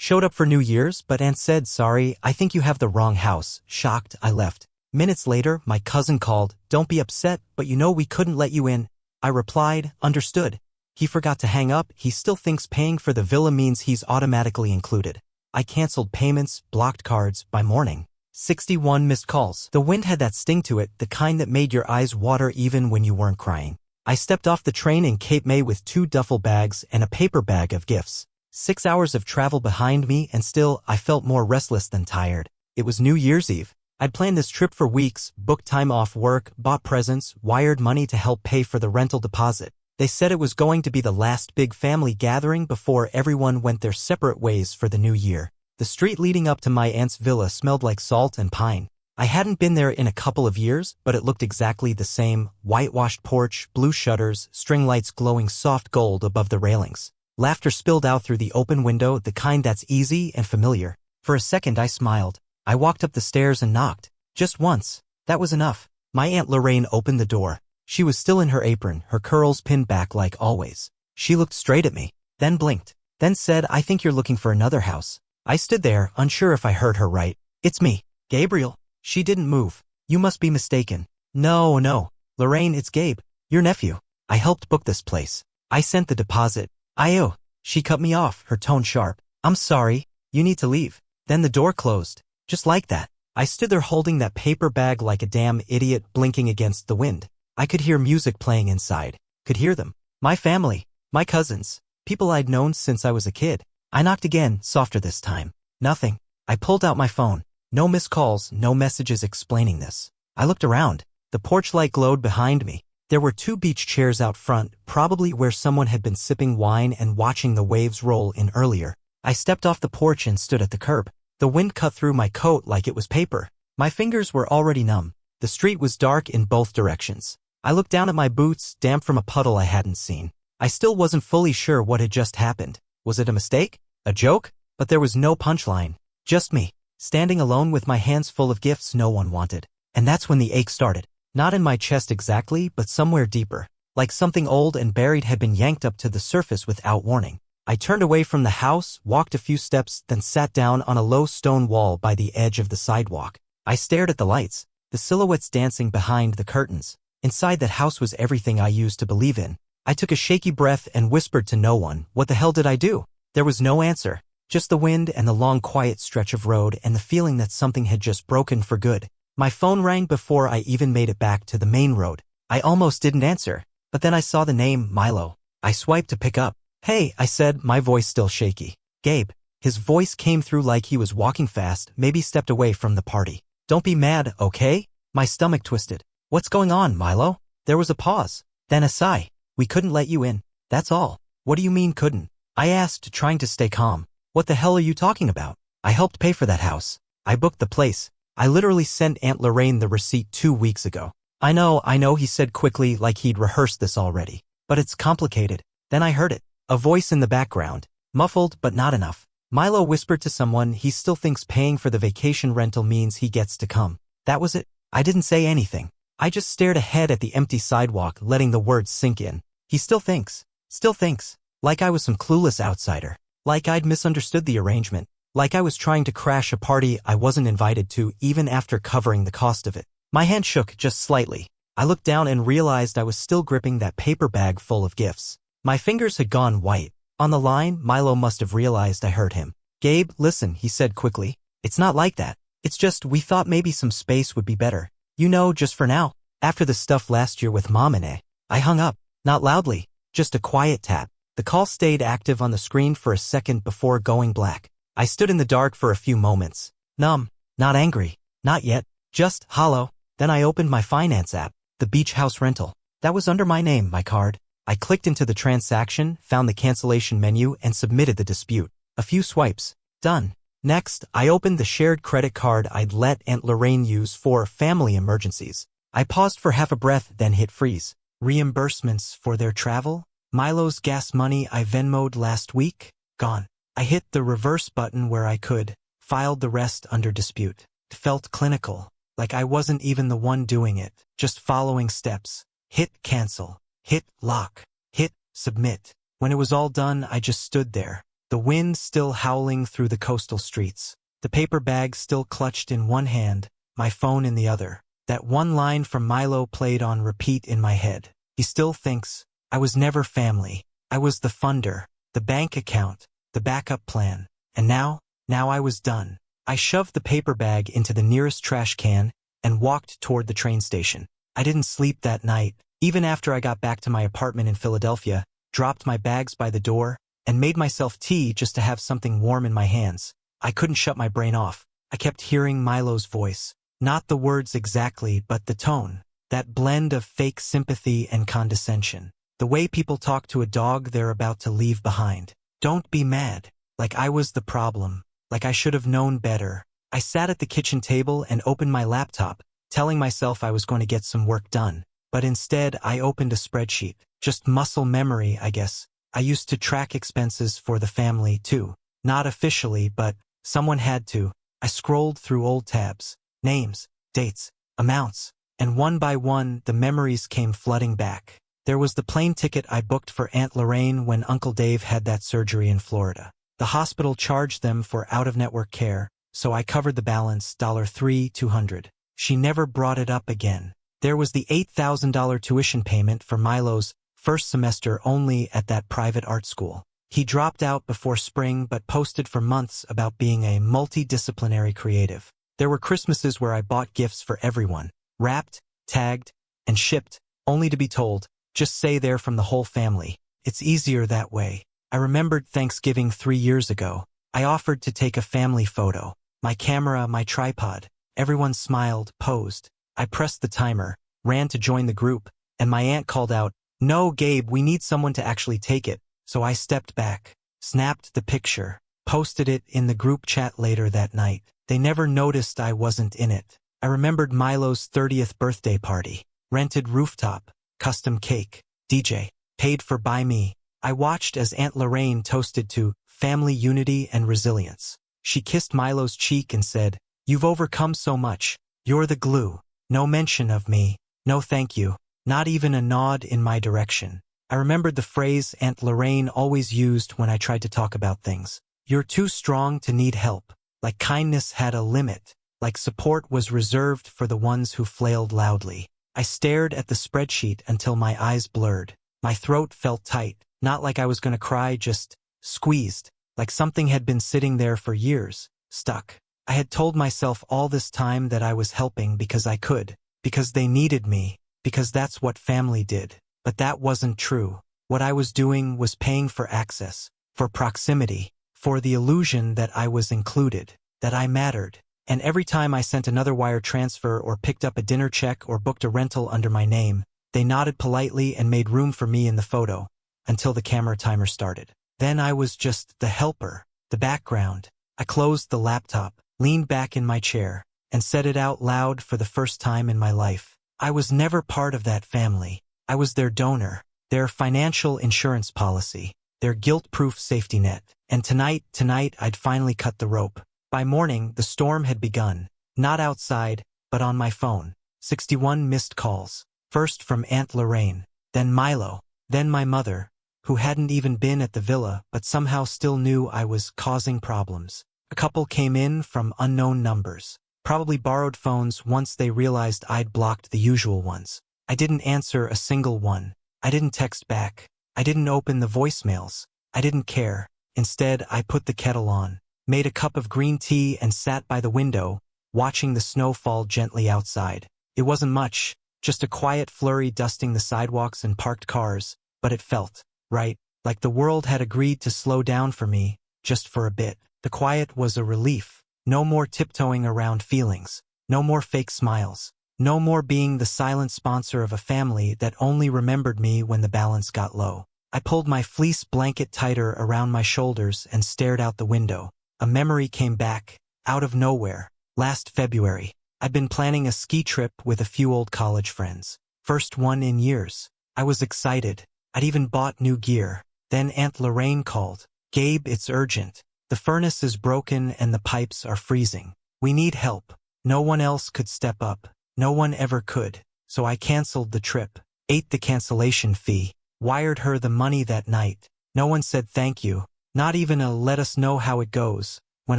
Showed up for New Year's, but Aunt said, sorry, I think you have the wrong house. Shocked, I left. Minutes later, my cousin called, don't be upset, but you know we couldn't let you in. I replied, understood. He forgot to hang up. He still thinks paying for the villa means he's automatically included. I canceled payments, blocked cards, by morning. 61 missed calls. The wind had that sting to it, the kind that made your eyes water even when you weren't crying. I stepped off the train in Cape May with 2 duffel bags and a paper bag of gifts. 6 hours of travel behind me, and still, I felt more restless than tired. It was New Year's Eve. I'd planned this trip for weeks, booked time off work, bought presents, wired money to help pay for the rental deposit. They said it was going to be the last big family gathering before everyone went their separate ways for the new year. The street leading up to my aunt's villa smelled like salt and pine. I hadn't been there in a couple of years, but it looked exactly the same. Whitewashed porch, blue shutters, string lights glowing soft gold above the railings. Laughter spilled out through the open window, the kind that's easy and familiar. For a second I smiled. I walked up the stairs and knocked. Just once. That was enough. My Aunt Lorraine opened the door. She was still in her apron, her curls pinned back like always. She looked straight at me, then blinked, then said, I think you're looking for another house. I stood there, unsure if I heard her right. It's me, Gabriel. She didn't move. You must be mistaken. No. Lorraine, it's Gabe, your nephew. I helped book this place. I sent the deposit. I. She cut me off, her tone sharp. I'm sorry. You need to leave. Then the door closed. Just like that. I stood there holding that paper bag like a damn idiot, blinking against the wind. I could hear music playing inside. Could hear them. My family. My cousins. People I'd known since I was a kid. I knocked again, softer this time. Nothing. I pulled out my phone. No missed calls, no messages explaining this. I looked around. The porch light glowed behind me. There were 2 beach chairs out front, probably where someone had been sipping wine and watching the waves roll in earlier. I stepped off the porch and stood at the curb. The wind cut through my coat like it was paper. My fingers were already numb. The street was dark in both directions. I looked down at my boots, damp from a puddle I hadn't seen. I still wasn't fully sure what had just happened. Was it a mistake? A joke? But there was no punchline. Just me, standing alone with my hands full of gifts no one wanted. And that's when the ache started. Not in my chest exactly, but somewhere deeper. Like something old and buried had been yanked up to the surface without warning. I turned away from the house, walked a few steps, then sat down on a low stone wall by the edge of the sidewalk. I stared at the lights, the silhouettes dancing behind the curtains. Inside that house was everything I used to believe in. I took a shaky breath and whispered to no one, what the hell did I do? There was no answer. Just the wind and the long quiet stretch of road and the feeling that something had just broken for good. My phone rang before I even made it back to the main road. I almost didn't answer, but then I saw the name, Milo. I swiped to pick up. Hey, I said, my voice still shaky. Gabe. His voice came through like he was walking fast, maybe stepped away from the party. Don't be mad, okay? My stomach twisted. What's going on, Milo? There was a pause. Then a sigh. We couldn't let you in. That's all. What do you mean couldn't? I asked, trying to stay calm. What the hell are you talking about? I helped pay for that house. I booked the place. I literally sent Aunt Lorraine the receipt 2 weeks ago. I know, he said quickly like he'd rehearsed this already. But it's complicated. Then I heard it. A voice in the background. Muffled, but not enough. Milo whispered to someone he still thinks paying for the vacation rental means he gets to come. That was it. I didn't say anything. I just stared ahead at the empty sidewalk, letting the words sink in. He still thinks. Still thinks. Like I was some clueless outsider. Like I'd misunderstood the arrangement. Like I was trying to crash a party I wasn't invited to even after covering the cost of it. My hand shook just slightly. I looked down and realized I was still gripping that paper bag full of gifts. My fingers had gone white. On the line, Milo must have realized I heard him. Gabe, listen, he said quickly. It's not like that. It's just we thought maybe some space would be better. You know, just for now. After the stuff last year with Mom and I hung up. Not loudly. Just a quiet tap. The call stayed active on the screen for a second before going black. I stood in the dark for a few moments. Numb. Not angry. Not yet. Just hollow. Then I opened my finance app. The beach house rental. That was under my name, my card. I clicked into the transaction, found the cancellation menu, and submitted the dispute. A few swipes. Done. Next, I opened the shared credit card I'd let Aunt Lorraine use for family emergencies. I paused for half a breath, then hit freeze. Reimbursements for their travel? Milo's gas money I Venmo'd last week? Gone. I hit the reverse button where I could, filed the rest under dispute. It felt clinical, like I wasn't even the one doing it, just following steps. Hit cancel. Hit lock. Hit submit. When it was all done, I just stood there. the wind still howling through the coastal streets, the paper bag still clutched in one hand, my phone in the other. That one line from Milo played on repeat in my head. He still thinks, I was never family. I was the funder, the bank account, the backup plan. And now I was done. I shoved the paper bag into the nearest trash can and walked toward the train station. I didn't sleep that night, even after I got back to my apartment in Philadelphia, dropped my bags by the door, and made myself tea just to have something warm in my hands. I couldn't shut my brain off. I kept hearing Milo's voice. Not the words exactly, but the tone. That blend of fake sympathy and condescension. The way people talk to a dog they're about to leave behind. Don't be mad. Like I was the problem. Like I should have known better. I sat at the kitchen table and opened my laptop, telling myself I was going to get some work done. But instead, I opened a spreadsheet. Just muscle memory, I guess. I used to track expenses for the family, too. Not officially, but someone had to. I scrolled through old tabs. Names, dates, amounts. And one by one, the memories came flooding back. There was the plane ticket I booked for Aunt Lorraine when Uncle Dave had that surgery in Florida. The hospital charged them for out-of-network care, so I covered the balance, $3,200. She never brought it up again. There was the $8,000 tuition payment for Milo's first semester only at that private art school. He dropped out before spring but posted for months about being a multidisciplinary creative. There were Christmases where I bought gifts for everyone, wrapped, tagged, and shipped, only to be told, just say they're from the whole family. It's easier that way. I remembered Thanksgiving 3 years ago. I offered to take a family photo. My camera, my tripod. Everyone smiled, posed. I pressed the timer, ran to join the group, and my aunt called out, "No, Gabe, we need someone to actually take it." So I stepped back, snapped the picture, posted it in the group chat later that night. They never noticed I wasn't in it. I remembered Milo's 30th birthday party. Rented rooftop, custom cake, DJ, paid for by me. I watched as Aunt Lorraine toasted to family unity and resilience. She kissed Milo's cheek and said, "You've overcome so much. You're the glue." No mention of me. No thank you. Not even a nod in my direction. I remembered the phrase Aunt Lorraine always used when I tried to talk about things. You're too strong to need help. Like kindness had a limit. Like support was reserved for the ones who flailed loudly. I stared at the spreadsheet until my eyes blurred. My throat felt tight. Not like I was going to cry, just squeezed. Like something had been sitting there for years, stuck. I had told myself all this time that I was helping because I could. Because they needed me. Because that's what family did. But that wasn't true. What I was doing was paying for access, for proximity, for the illusion that I was included, that I mattered. And every time I sent another wire transfer or picked up a dinner check or booked a rental under my name, they nodded politely and made room for me in the photo, until the camera timer started. Then I was just the helper, the background. I closed the laptop, leaned back in my chair, and said it out loud for the first time in my life. I was never part of that family. I was their donor, their financial insurance policy, their guilt-proof safety net. And tonight I'd finally cut the rope. By morning, the storm had begun. Not outside, but on my phone. 61 missed calls. First from Aunt Lorraine, then Milo, then my mother, who hadn't even been at the villa but somehow still knew I was causing problems. A couple came in from unknown numbers. Probably borrowed phones once they realized I'd blocked the usual ones. I didn't answer a single one. I didn't text back. I didn't open the voicemails. I didn't care. Instead, I put the kettle on, made a cup of green tea and sat by the window, watching the snow fall gently outside. It wasn't much, just a quiet flurry dusting the sidewalks and parked cars, but it felt right, like the world had agreed to slow down for me, just for a bit. The quiet was a relief. No more tiptoeing around feelings. No more fake smiles. No more being the silent sponsor of a family that only remembered me when the balance got low. I pulled my fleece blanket tighter around my shoulders and stared out the window. A memory came back, out of nowhere. Last February, I'd been planning a ski trip with a few old college friends. First one in years. I was excited. I'd even bought new gear. Then Aunt Lorraine called. "Gabe, it's urgent. The furnace is broken and the pipes are freezing. We need help." No one else could step up. No one ever could. So I canceled the trip, ate the cancellation fee, wired her the money that night. No one said thank you. Not even a "let us know how it goes" when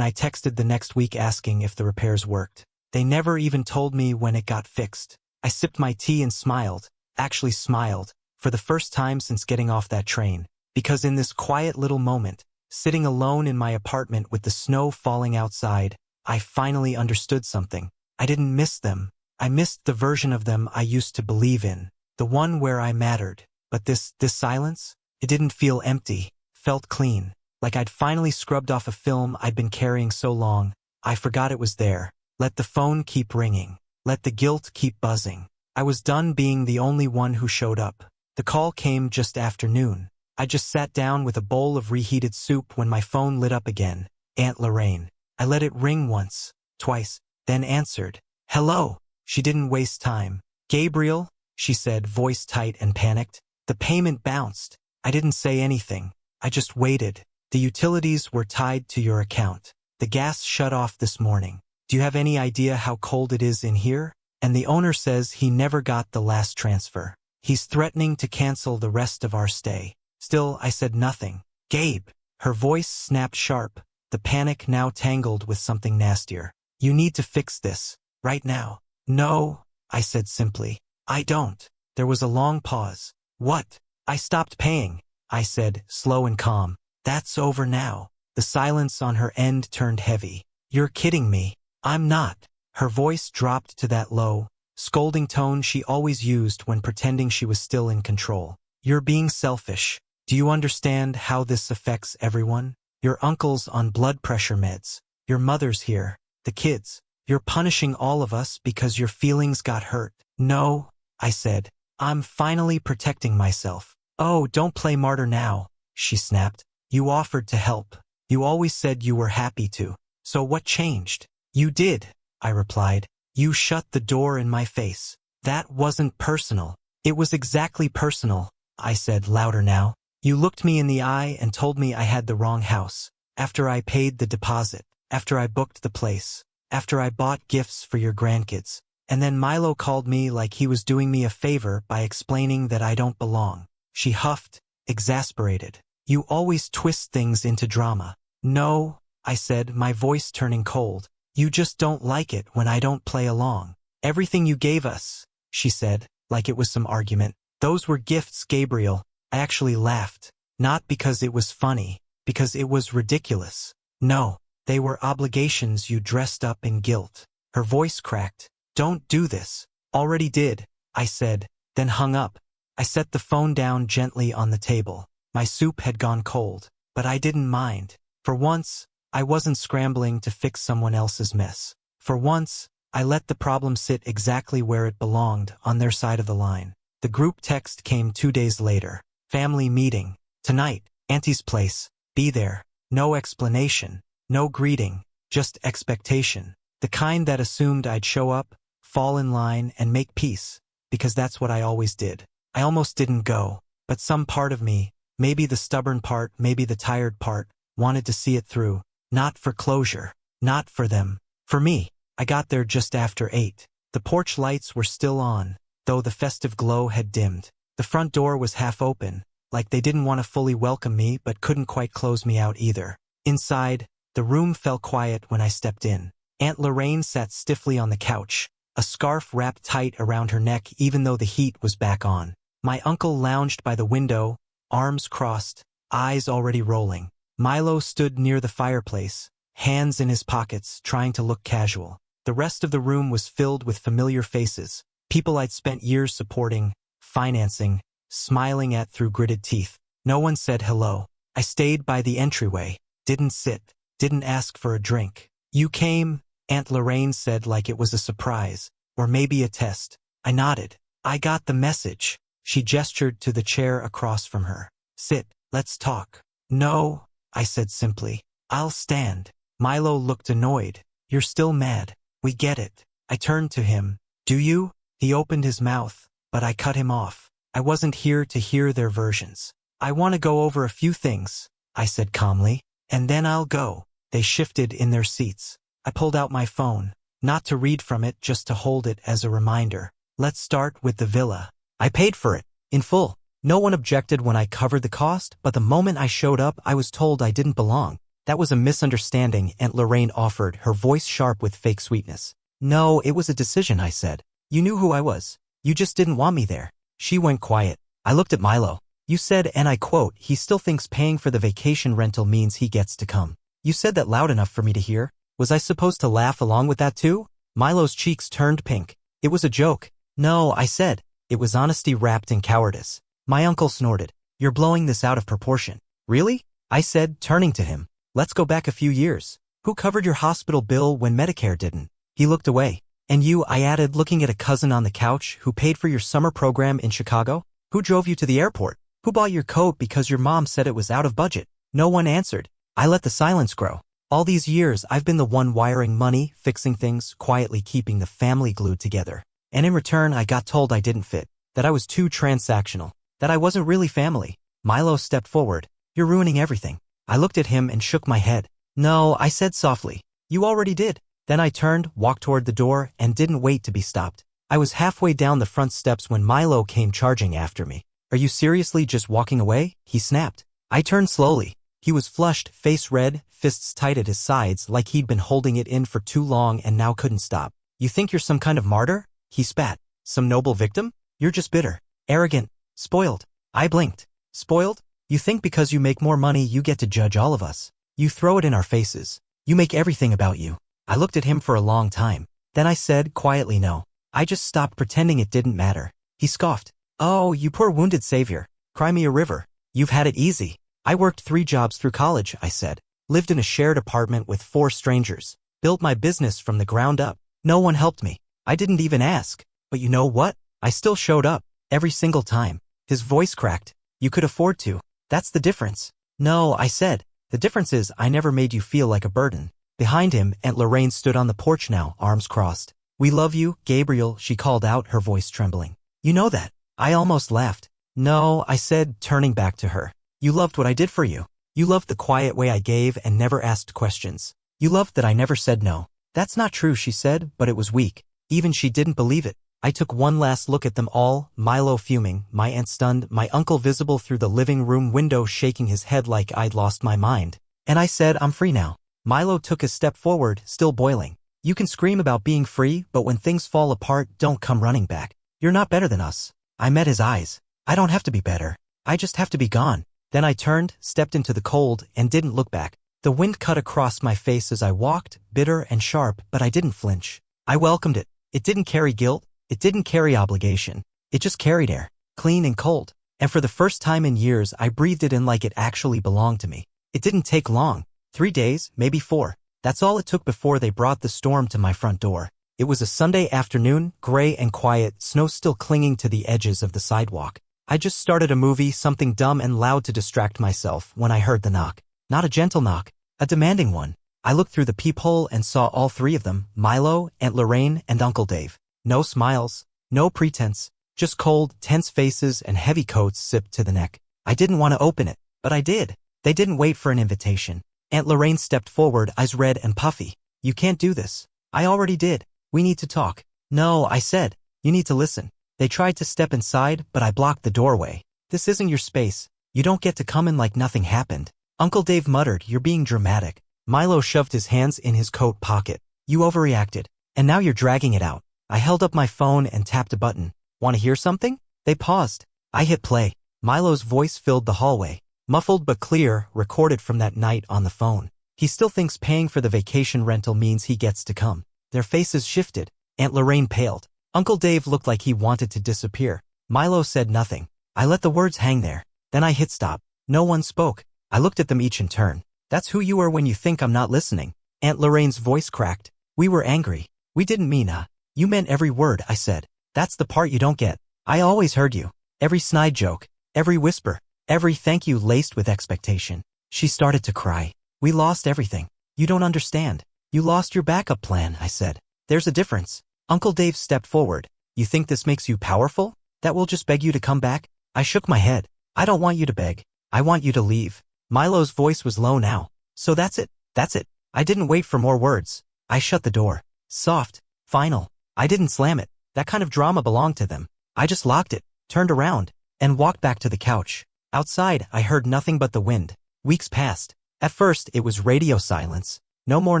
I texted the next week asking if the repairs worked. They never even told me when it got fixed. I sipped my tea and smiled, actually smiled, for the first time since getting off that train. Because in this quiet little moment, sitting alone in my apartment with the snow falling outside, I finally understood something. I didn't miss them. I missed the version of them I used to believe in, the one where I mattered. But this silence? It didn't feel empty, felt clean, like I'd finally scrubbed off a film I'd been carrying so long. I forgot it was there. Let the phone keep ringing. Let the guilt keep buzzing. I was done being the only one who showed up. The call came just after noon. I just sat down with a bowl of reheated soup when my phone lit up again. Aunt Lorraine. I let it ring once, twice, then answered. Hello. She didn't waste time. Gabriel, she said, voice tight and panicked. The payment bounced. I didn't say anything. I just waited. The utilities were tied to your account. The gas shut off this morning. Do you have any idea how cold it is in here? And the owner says he never got the last transfer. He's threatening to cancel the rest of our stay. Still, I said nothing. Gabe. Her voice snapped sharp, the panic now tangled with something nastier. You need to fix this. Right now. No, I said simply. I don't. There was a long pause. What? I stopped paying, I said, slow and calm. That's over now. The silence on her end turned heavy. You're kidding me. I'm not. Her voice dropped to that low, scolding tone she always used when pretending she was still in control. You're being selfish. Do you understand how this affects everyone? Your uncle's on blood pressure meds. Your mother's here. The kids. You're punishing all of us because your feelings got hurt. No, I said. I'm finally protecting myself. Oh, don't play martyr now, she snapped. You offered to help. You always said you were happy to. So what changed? You did, I replied. You shut the door in my face. That wasn't personal. It was exactly personal, I said louder now. You looked me in the eye and told me I had the wrong house. After I paid the deposit. After I booked the place. After I bought gifts for your grandkids. And then Milo called me like he was doing me a favor by explaining that I don't belong. She huffed, exasperated. You always twist things into drama. No, I said, my voice turning cold. You just don't like it when I don't play along. Everything you gave us, she said, like it was some argument. Those were gifts, Gabriel. I actually laughed. Not because it was funny, because it was ridiculous. No, they were obligations you dressed up in guilt. Her voice cracked. Don't do this. Already did, I said, then hung up. I set the phone down gently on the table. My soup had gone cold, but I didn't mind. For once, I wasn't scrambling to fix someone else's mess. For once, I let the problem sit exactly where it belonged, on their side of the line. The group text came 2 days later. Family meeting. Tonight, Auntie's place. Be there. No explanation. No greeting. Just expectation. The kind that assumed I'd show up, fall in line, and make peace. Because that's what I always did. I almost didn't go. But some part of me, maybe the stubborn part, maybe the tired part, wanted to see it through. Not for closure. Not for them. For me. I got there just after 8. The porch lights were still on, though the festive glow had dimmed. The front door was half open, like they didn't want to fully welcome me but couldn't quite close me out either. Inside, the room fell quiet when I stepped in. Aunt Lorraine sat stiffly on the couch, a scarf wrapped tight around her neck even though the heat was back on. My uncle lounged by the window, arms crossed, eyes already rolling. Milo stood near the fireplace, hands in his pockets, trying to look casual. The rest of the room was filled with familiar faces, people I'd spent years supporting, financing, smiling at through gritted teeth. No one said hello. I stayed by the entryway, didn't sit, didn't ask for a drink. You came, Aunt Lorraine said like it was a surprise, or maybe a test. I nodded. I got the message. She gestured to the chair across from her. Sit, let's talk. No, I said simply. I'll stand. Milo looked annoyed. You're still mad. We get it. I turned to him. Do you? He opened his mouth, but I cut him off. I wasn't here to hear their versions. I want to go over a few things, I said calmly, and then I'll go. They shifted in their seats. I pulled out my phone, not to read from it, just to hold it as a reminder. Let's start with the villa. I paid for it, in full. No one objected when I covered the cost, but the moment I showed up, I was told I didn't belong. That was a misunderstanding, Aunt Lorraine offered, her voice sharp with fake sweetness. No, it was a decision, I said. You knew who I was. You just didn't want me there. She went quiet. I looked at Milo. You said, and I quote, he still thinks paying for the vacation rental means he gets to come. You said that loud enough for me to hear? Was I supposed to laugh along with that too? Milo's cheeks turned pink. It was a joke. No, I said. It was honesty wrapped in cowardice. My uncle snorted. You're blowing this out of proportion. Really? I said, turning to him. Let's go back a few years. Who covered your hospital bill when Medicare didn't? He looked away. And you, I added, looking at a cousin on the couch, who paid for your summer program in Chicago? Who drove you to the airport? Who bought your coat because your mom said it was out of budget? No one answered. I let the silence grow. All these years, I've been the one wiring money, fixing things, quietly keeping the family glued together. And in return, I got told I didn't fit, that I was too transactional, that I wasn't really family. Milo stepped forward. You're ruining everything. I looked at him and shook my head. No, I said softly. You already did. Then I turned, walked toward the door, and didn't wait to be stopped. I was halfway down the front steps when Milo came charging after me. Are you seriously just walking away? He snapped. I turned slowly. He was flushed, face red, fists tight at his sides like he'd been holding it in for too long and now couldn't stop. You think you're some kind of martyr? He spat. Some noble victim? You're just bitter, arrogant, spoiled. I blinked. Spoiled? You think because you make more money you get to judge all of us. You throw it in our faces. You make everything about you. I looked at him for a long time. Then I said quietly no. I just stopped pretending it didn't matter. He scoffed. Oh, you poor wounded savior. Cry me a river. You've had it easy. I worked 3 jobs through college, I said. Lived in a shared apartment with 4 strangers. Built my business from the ground up. No one helped me. I didn't even ask. But you know what? I still showed up. Every single time. His voice cracked. You could afford to. That's the difference. No, I said. The difference is I never made you feel like a burden. Behind him, Aunt Lorraine stood on the porch now, arms crossed. We love you, Gabriel, she called out, her voice trembling. You know that. I almost laughed. No, I said, turning back to her. You loved what I did for you. You loved the quiet way I gave and never asked questions. You loved that I never said no. That's not true, she said, but it was weak. Even she didn't believe it. I took one last look at them all, Milo fuming, my aunt stunned, my uncle visible through the living room window shaking his head like I'd lost my mind. And I said, I'm free now. Milo took a step forward, still boiling. You can scream about being free, but when things fall apart, don't come running back. You're not better than us. I met his eyes. I don't have to be better. I just have to be gone. Then I turned, stepped into the cold, and didn't look back. The wind cut across my face as I walked, bitter and sharp, but I didn't flinch. I welcomed it. It didn't carry guilt. It didn't carry obligation. It just carried air, clean and cold. And for the first time in years, I breathed it in like it actually belonged to me. It didn't take long. 3 days, maybe 4. That's all it took before they brought the storm to my front door. It was a Sunday afternoon, gray and quiet, snow still clinging to the edges of the sidewalk. I just started a movie, something dumb and loud to distract myself, when I heard the knock. Not a gentle knock, a demanding one. I looked through the peephole and saw all 3 of them, Milo, Aunt Lorraine, and Uncle Dave. No smiles, no pretense, just cold, tense faces and heavy coats zipped to the neck. I didn't want to open it, but I did. They didn't wait for an invitation. Aunt Lorraine stepped forward, eyes red and puffy. You can't do this. I already did. We need to talk. No, I said. You need to listen. They tried to step inside, but I blocked the doorway. This isn't your space. You don't get to come in like nothing happened. Uncle Dave muttered, you're being dramatic. Milo shoved his hands in his coat pocket. You overreacted. And now you're dragging it out. I held up my phone and tapped a button. Want to hear something? They paused. I hit play. Milo's voice filled the hallway. Muffled but clear, recorded from that night on the phone. He still thinks paying for the vacation rental means he gets to come. Their faces shifted. Aunt Lorraine paled. Uncle Dave looked like he wanted to disappear. Milo said nothing. I let the words hang there. Then I hit stop. No one spoke. I looked at them each in turn. That's who you are when you think I'm not listening. Aunt Lorraine's voice cracked. We were angry. We didn't mean You meant every word, I said. That's the part you don't get. I always heard you. Every snide joke. Every whisper. Every thank you laced with expectation. She started to cry. We lost everything. You don't understand. You lost your backup plan, I said. There's a difference. Uncle Dave stepped forward. You think this makes you powerful? That we'll just beg you to come back? I shook my head. I don't want you to beg. I want you to leave. Milo's voice was low now. So that's it. That's it. I didn't wait for more words. I shut the door. Soft. Final. I didn't slam it. That kind of drama belonged to them. I just locked it, turned around, and walked back to the couch. Outside, I heard nothing but the wind. Weeks passed. At first, it was radio silence. No more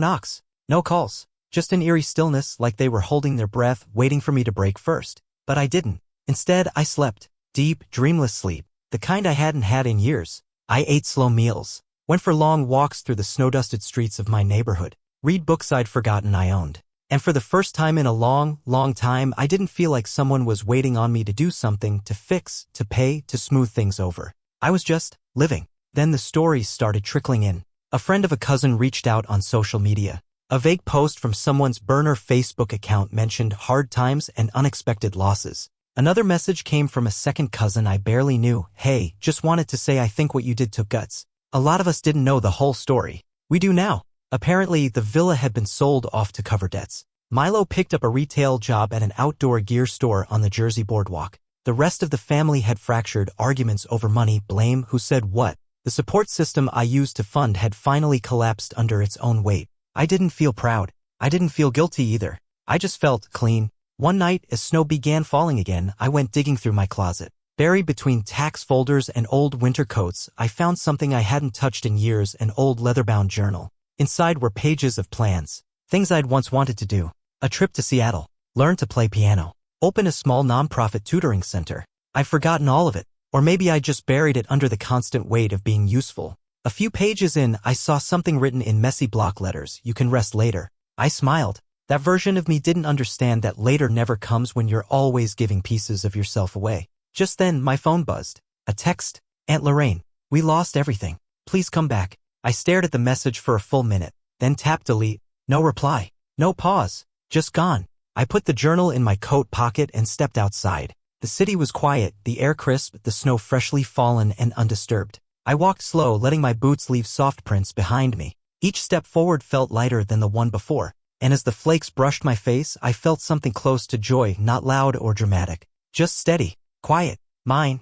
knocks. No calls. Just an eerie stillness, like they were holding their breath, waiting for me to break first. But I didn't. Instead, I slept. Deep, dreamless sleep. The kind I hadn't had in years. I ate slow meals. Went for long walks through the snow-dusted streets of my neighborhood. Read books I'd forgotten I owned. And for the first time in a long, long time, I didn't feel like someone was waiting on me to do something, to fix, to pay, to smooth things over. I was just living. Then the stories started trickling in. A friend of a cousin reached out on social media. A vague post from someone's burner Facebook account mentioned hard times and unexpected losses. Another message came from a second cousin I barely knew. Hey, just wanted to say I think what you did took guts. A lot of us didn't know the whole story. We do now. Apparently, the villa had been sold off to cover debts. Milo picked up a retail job at an outdoor gear store on the Jersey boardwalk. The rest of the family had fractured, arguments over money, blame, who said what. The support system I used to fund had finally collapsed under its own weight. I didn't feel proud. I didn't feel guilty either. I just felt clean. One night, as snow began falling again, I went digging through my closet. Buried between tax folders and old winter coats, I found something I hadn't touched in years, an old leather-bound journal. Inside were pages of plans. Things I'd once wanted to do. A trip to Seattle. Learn to play piano. Open a small nonprofit tutoring center. I'd forgotten all of it. Or maybe I just buried it under the constant weight of being useful. A few pages in, I saw something written in messy block letters. You can rest later. I smiled. That version of me didn't understand that later never comes when you're always giving pieces of yourself away. Just then, my phone buzzed. A text. Aunt Lorraine. We lost everything. Please come back. I stared at the message for a full minute, then tapped delete. No reply. No pause. Just gone. I put the journal in my coat pocket and stepped outside. The city was quiet, the air crisp, the snow freshly fallen and undisturbed. I walked slow, letting my boots leave soft prints behind me. Each step forward felt lighter than the one before, and as the flakes brushed my face, I felt something close to joy, not loud or dramatic. Just steady. Quiet. Mine.